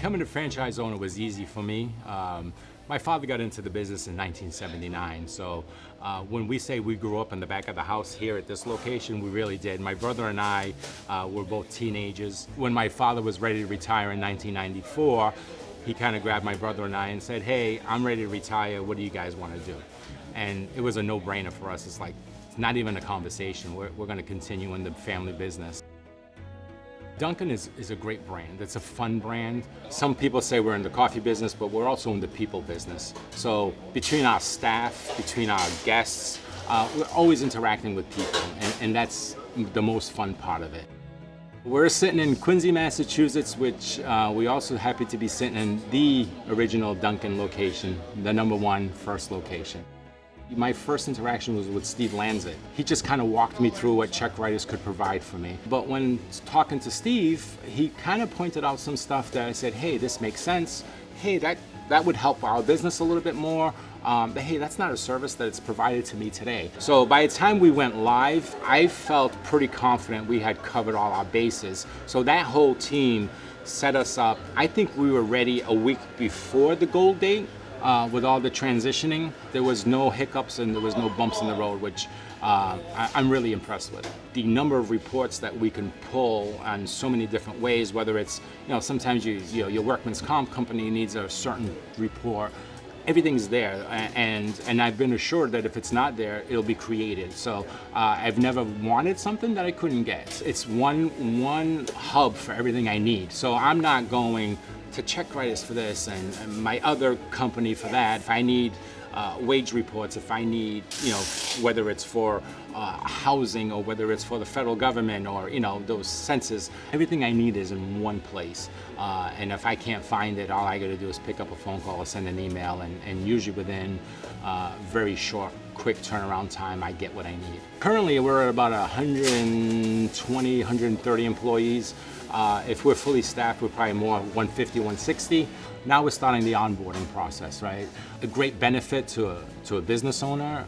Becoming a franchise owner was easy for me. My father got into the business in 1979, so when we say we grew up in the back of the house here at this location, we really did. My brother and I were both teenagers. When my father was ready to retire in 1994, he kind of grabbed my brother and I and said, "Hey, I'm ready to retire, what do you guys want to do?" And it was a no-brainer for us. It's like, it's not even a conversation. We're going to continue in the family business. Dunkin is a great brand. It's a fun brand. Some people say we're in the coffee business, but we're also in the people business. So between our staff, between our guests, we're always interacting with people, and that's the most fun part of it. We're sitting in Quincy, Massachusetts, which we also happy to be sitting in the original Dunkin location, the #1 first location. My first interaction was with Steve Lanzik. He just kind of walked me through what Checkwriters could provide for me. But when talking to Steve, he kind of pointed out some stuff that I said, hey, this makes sense. Hey, that would help our business a little bit more. Hey, that's not a service that's provided to me today. So by the time we went live, I felt pretty confident we had covered all our bases. So that whole team set us up. I think we were ready a week before the goal date. With all the transitioning, there was no hiccups and there was no bumps in the road, which I'm really impressed with. The number of reports that we can pull on so many different ways, whether it's, sometimes your workman's comp company needs a certain report, everything's there, and I've been assured that if it's not there, it'll be created. So I've never wanted something that I couldn't get. It's one hub for everything I need. So I'm not going to Checkwriters for this and my other company for that. If I need wage reports, if I need, whether it's for housing or whether it's for the federal government or, those census, everything I need is in one place. And if I can't find it, all I gotta do is pick up a phone call or send an email, and usually within very short, quick turnaround time, I get what I need. Currently, we're at about 120, 130 employees. If we're fully staffed, we're probably more 150, 160. Now we're starting the onboarding process, right? A great benefit to a business owner.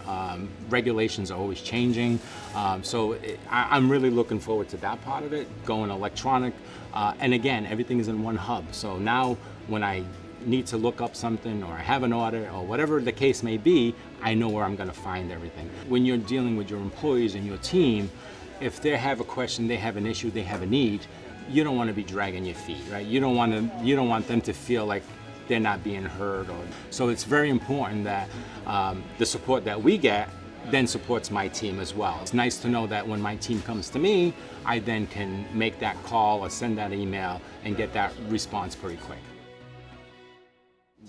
Regulations are always changing. I'm really looking forward to that part of it, going electronic. And again, everything is in one hub. So now when I need to look up something or I have an audit or whatever the case may be, I know where I'm gonna find everything. When you're dealing with your employees and your team, if they have a question, they have an issue, they have a need, you don't want to be dragging your feet, right? You don't want them to feel like they're not being heard. So it's very important that the support that we get then supports my team as well. It's nice to know that when my team comes to me, I then can make that call or send that email and get that response pretty quick.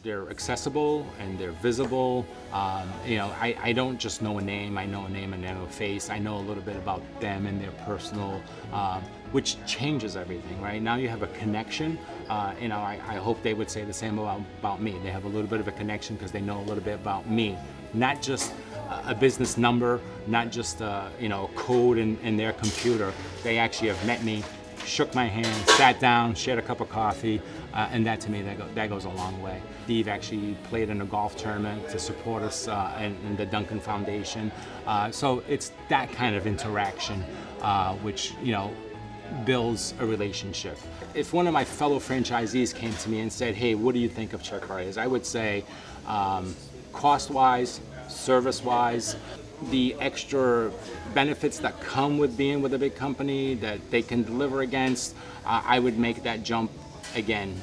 They're accessible and they're visible. I don't just know a name, I know a name and I know a face. I know a little bit about them and their personal, which changes everything, right? Now you have a connection. I hope they would say the same about me. They have a little bit of a connection because they know a little bit about me. Not just a business number, not just a code in their computer. They actually have met me, shook my hand, sat down, shared a cup of coffee, and that to me, that goes a long way. Steve actually played in a golf tournament to support us in the Dunkin Foundation. So it's that kind of interaction which builds a relationship. If one of my fellow franchisees came to me and said, hey, what do you think of Checkwriters? I would say cost-wise, service-wise, the extra benefits that come with being with a big company that they can deliver against, I would make that jump again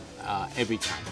every time.